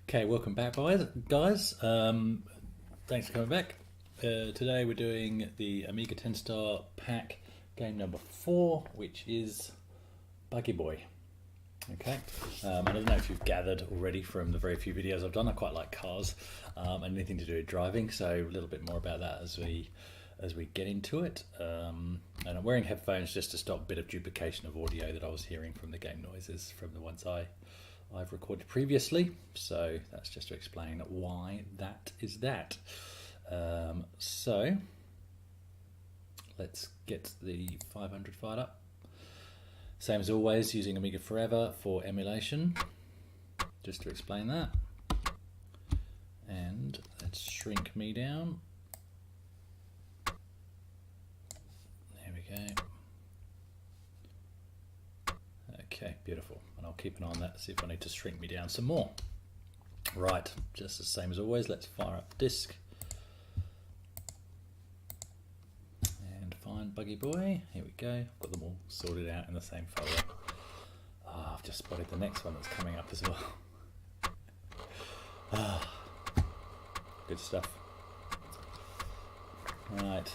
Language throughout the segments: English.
Okay, welcome back, guys. Thanks for coming back. Today we're doing the Amiga Tenstar Pack game number 4, which is Buggy Boy. Okay, I don't know if you've gathered already from the very few videos I've done. I quite like cars and anything to do with driving, so a little bit more about that as we get into it. And I'm wearing headphones just to stop a bit of duplication of audio that I was hearing from the game noises from the ones I've recorded previously, so that's just to explain why that is that. So let's get the 500 fired up. Same as always, using Amiga Forever for emulation, just to explain that. And let's shrink me down. There we go. Okay, beautiful. And I'll keep an eye on that, see if I need to shrink me down some more. Right, just the same as always, let's fire up the disc. And find Buggy Boy. Here we go. I've got them all sorted out in the same folder. Oh, I've just spotted the next one that's coming up as well. Good stuff. Right.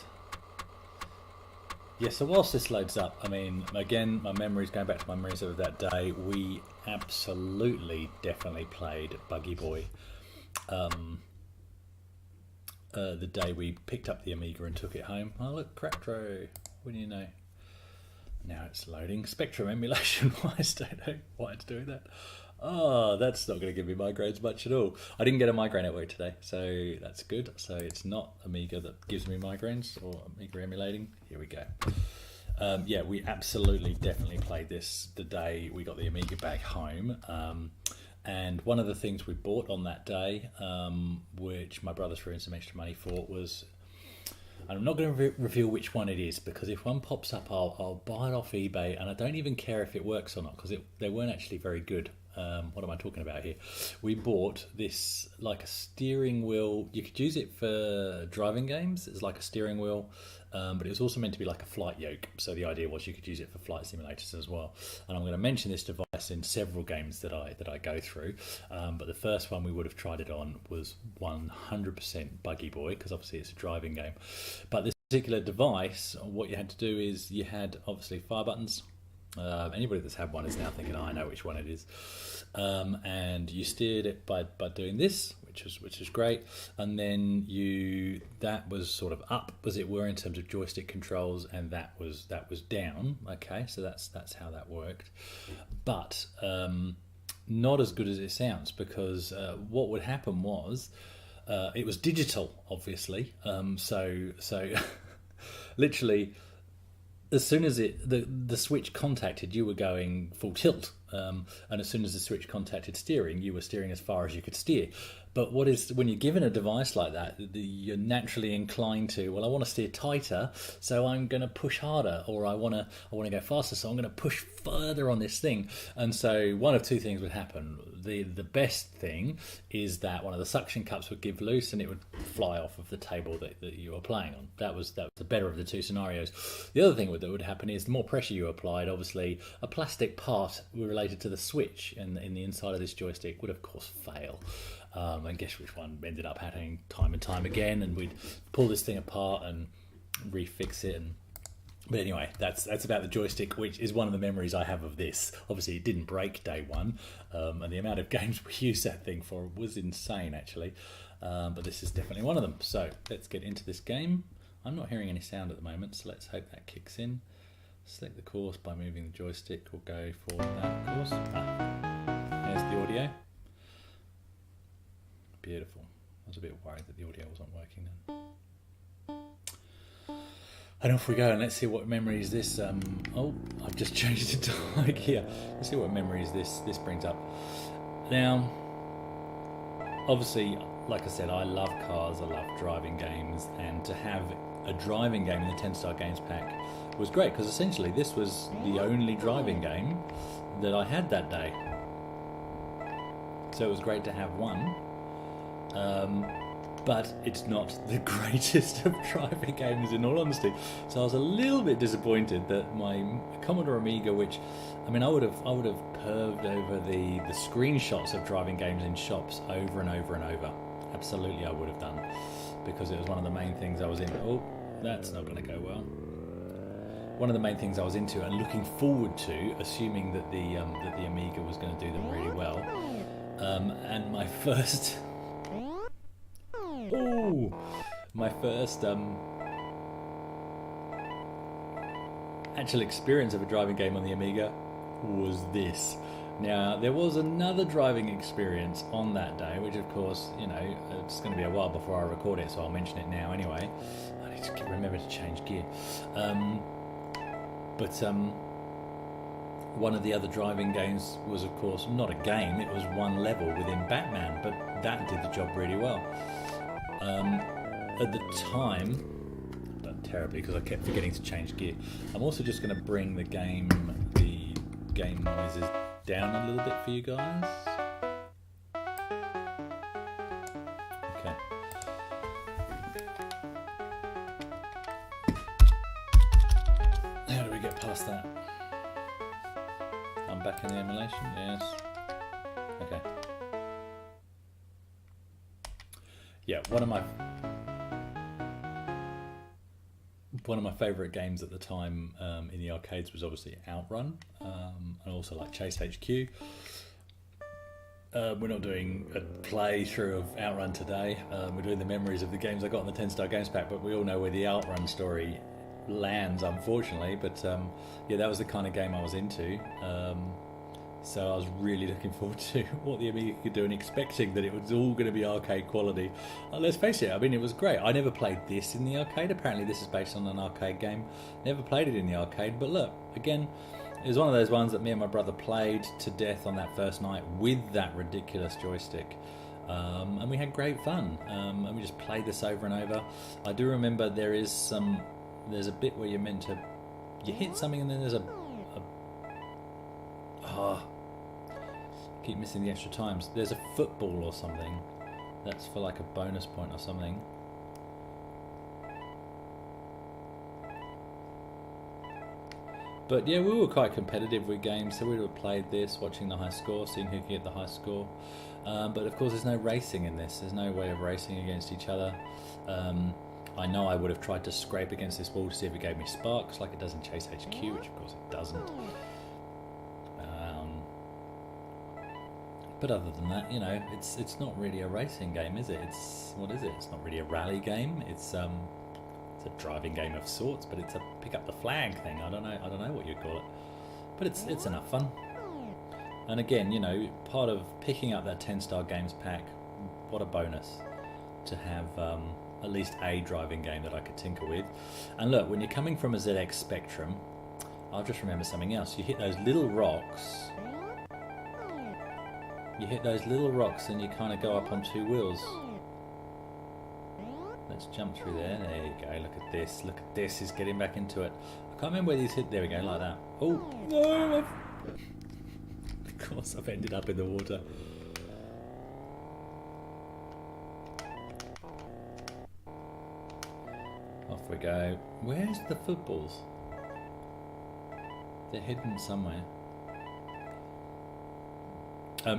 Yeah, so whilst this loads up, I mean, again, my memories, going back to my memories of that day, we absolutely, definitely played Buggy Boy. The day we picked up the Amiga and took it home. Oh look, Cracktro, what do you know? Now it's loading. Spectrum emulation, why don't know why it's doing that. Oh, that's not going to give me migraines much at all. I didn't get a migraine at work today, so that's good. So it's not Amiga that gives me migraines or Amiga emulating. Here we go. Yeah, we absolutely, definitely played this the day we got the Amiga back home. And one of the things we bought on that day, which my brother threw in some extra money for, was, and I'm not going to reveal which one it is, because if one pops up, I'll buy it off eBay, and I don't even care if it works or not, because they weren't actually very good. What am I talking about here? We bought this, like a steering wheel. You could use it for driving games. It's like a steering wheel, but it was also meant to be like a flight yoke. So the idea was you could use it for flight simulators as well. And I'm going to mention this device in several games that I go through. But the first one we would have tried it on was 100% Buggy Boy, because obviously it's a driving game. But this particular device, what you had to do is you had obviously fire buttons. Anybody that's had one is now thinking, oh, I know which one it is. And you steered it by doing this, which was great. And then that was sort of up, as it were, in terms of joystick controls, and that was down. Okay, so that's how that worked. But not as good as it sounds, because what would happen was it was digital, obviously. So literally, as soon as the switch contacted, you were going full tilt, and as soon as the switch contacted steering, you were steering as far as you could steer. But when you're given a device like that, you're naturally inclined to, well, I want to steer tighter, so I'm going to push harder, or I want to go faster, so I'm going to push further on this thing. And so one of two things would happen. The best thing is that one of the suction cups would give loose and it would fly off of the table that you were playing on. That was the better of the two scenarios. The other thing that would happen is the more pressure you applied, obviously a plastic part related to the switch in the inside of this joystick would of course fail. And guess which one ended up happening time and time again, and we'd pull this thing apart and refix it. But anyway, that's about the joystick, which is one of the memories I have of this. Obviously it didn't break day one, and the amount of games we used that thing for was insane actually, but this is definitely one of them. So let's get into this game. I'm not hearing any sound at the moment, so let's hope that kicks in. Select the course by moving the joystick. We'll go for that course. There's the audio. Beautiful. I was a bit worried that the audio wasn't working then. And off we go, and let's see what memories this. Oh, I've just changed it to like here. Let's see what memories this brings up. Now, obviously, like I said, I love cars. I love driving games, and to have a driving game in the Tenstar Games Pack was great, because essentially this was the only driving game that I had that day. So it was great to have one. but it's not the greatest of driving games in all honesty. So I was a little bit disappointed that my Commodore Amiga, which, I mean, I would have perved over the screenshots of driving games in shops over and over and over. Absolutely I would have done, because it was one of the main things I was in. Oh, that's not going to go well. One of the main things I was into and looking forward to, assuming that the Amiga was going to do them really well. And my first actual experience of a driving game on the Amiga was this. Now, there was another driving experience on that day, which of course, you know, it's going to be a while before I record it, so I'll mention it now anyway. I need to remember to change gear. But one of the other driving games was, of course, not a game, it was one level within Batman, but that did the job really well. At the time, I've done terribly because I kept forgetting to change gear. I'm also just going to bring the game noises down a little bit for you guys. Okay. How do we get past that? I'm back in the emulation, yes. Okay. Yeah, one of my favourite games at the time in the arcades was obviously Outrun, and also like Chase HQ. We're not doing a playthrough of Outrun today. We're doing the memories of the games I got in the Tenstar Games Pack, but we all know where the Outrun story lands, unfortunately. But yeah, that was the kind of game I was into. So I was really looking forward to what the Amiga could do, and expecting that it was all going to be arcade quality. Let's face it, I mean, it was great. I never played this in the arcade. Apparently this is based on an arcade game. Never played it in the arcade, but look, again, it was one of those ones that me and my brother played to death on that first night with that ridiculous joystick. And we had great fun. And we just played this over and over. I do remember there's a bit where you're meant to, you hit something and then there's keep missing the extra times. There's a football or something that's for like a bonus point or something. But yeah, we were quite competitive with games, so we would have played this, watching the high score, seeing who could get the high score. But of course there's no racing in this. There's no way of racing against each other. I know I would have tried to scrape against this wall to see if it gave me sparks like it does in Chase HQ, which of course it doesn't. But other than that, you know, it's not really a racing game, is it? What is it? It's not really a rally game. It's a driving game of sorts, but it's a pick up the flag thing. I don't know what you'd call it, but it's enough fun. And again, you know, part of picking up that Tenstar Games Pack, what a bonus to have at least a driving game that I could tinker with. And look, when you're coming from a ZX Spectrum, I'll just remember something else. You hit those little rocks. You hit those little rocks and you kind of go up on two wheels. Let's jump through there. There you go. Look at this. Look at this. He's getting back into it. I can't remember where these hit. There we go, like that. Oh, no. Of course, I've ended up in the water. Off we go. Where's the footballs? They're hidden somewhere.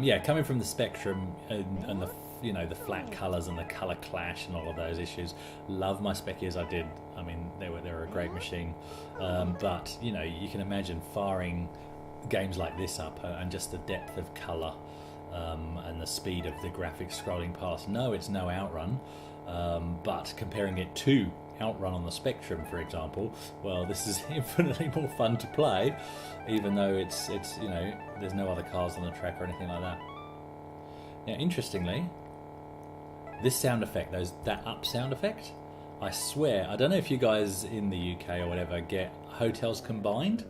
Yeah, coming from the Spectrum and the, you know, the flat colours and the colour clash and all of those issues. Love my Speckies, I did. I mean, they were a great machine. But you know, you can imagine firing games like this up and just the depth of colour and the speed of the graphics scrolling past. No, it's no Outrun, but comparing it to Outrun on the Spectrum, for example, well, this is infinitely more fun to play, even though it's you know, there's no other cars on the track or anything like that. Now, interestingly, this sound effect, that up sound effect, I swear, I don't know if you guys in the UK or whatever get Hotels Combined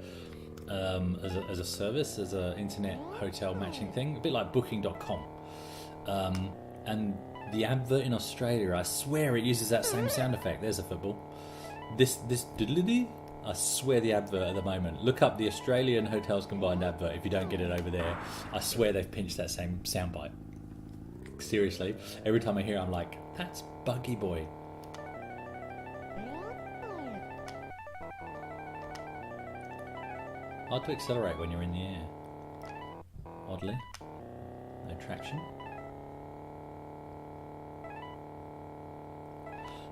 as a service, as an internet hotel matching thing, a bit like Booking.com, and the advert in Australia, I swear it uses that same sound effect. There's a football. This diddly, I swear the advert at the moment. Look up the Australian Hotels Combined advert if you don't get it over there. I swear they've pinched that same soundbite. seriously, every time I hear it, I'm like, that's Buggy Boy. Hard to accelerate when you're in the air. Oddly. No traction.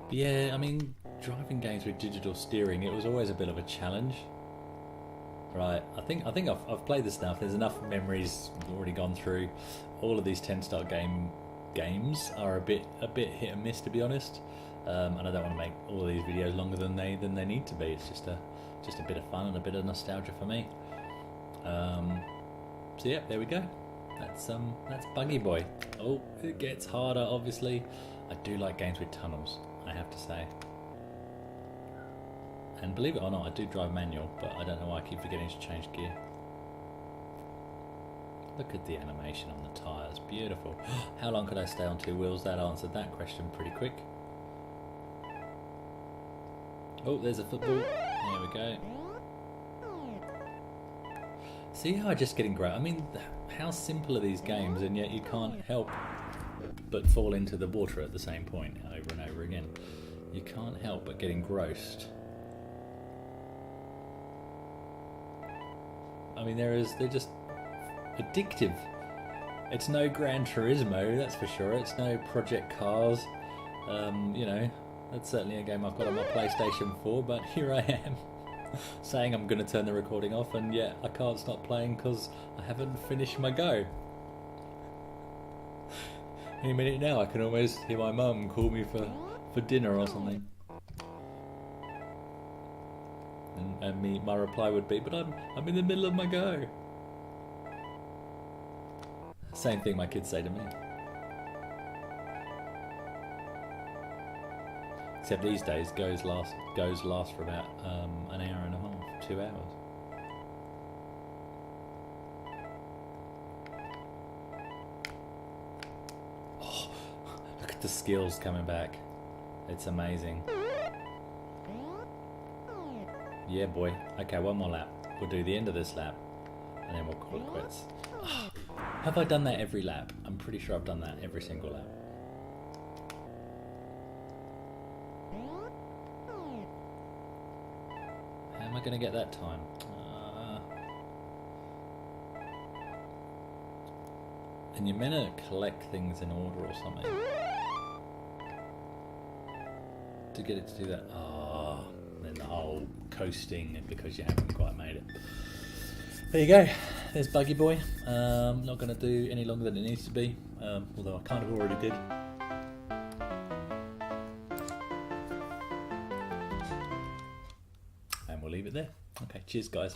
But yeah, I mean, driving games with digital steering, it was always a bit of a challenge. Right, I think I've played this stuff. There's enough memories already gone through. All of these Tenstar games are a bit hit and miss, to be honest. And I don't want to make all of these videos longer than they need to be. It's just a bit of fun and a bit of nostalgia for me. So yeah, there we go. That's Buggy Boy. Oh, it gets harder, obviously. I do like games with tunnels, I have to say. And believe it or not, I do drive manual, but I don't know why I keep forgetting to change gear. Look at the animation on the tyres, beautiful. How long could I stay on two wheels? That answered that question pretty quick. Oh, there's a football. There we go. See how I'm just getting great? I mean, how simple are these games, and yet you can't help but fall into the water at the same point over and over again. You can't help but get engrossed. I mean, they're just addictive. It's no Gran Turismo, that's for sure. It's no Project Cars. You know, that's certainly a game I've got on my PlayStation 4, but here I am saying I'm going to turn the recording off, and yet I can't stop playing because I haven't finished my go. Any minute now I can almost hear my mum call me for dinner or something. And my reply would be, but I'm in the middle of my go. Same thing my kids say to me. Except these days goes last for about an hour and a half, 2 hours. Oh, look at the skills coming back. It's amazing. Yeah, boy. Okay, one more lap. We'll do the end of this lap, and then we'll call it quits. Oh, have I done that every lap? I'm pretty sure I've done that every single lap. How am I going to get that time? And you're meant to collect things in order or something to get it to do that. Then the whole coasting because you haven't quite made it. There you go. There's Buggy Boy. Not going to do any longer than it needs to be, although I kind of already did. And we'll leave it there. Okay, cheers guys.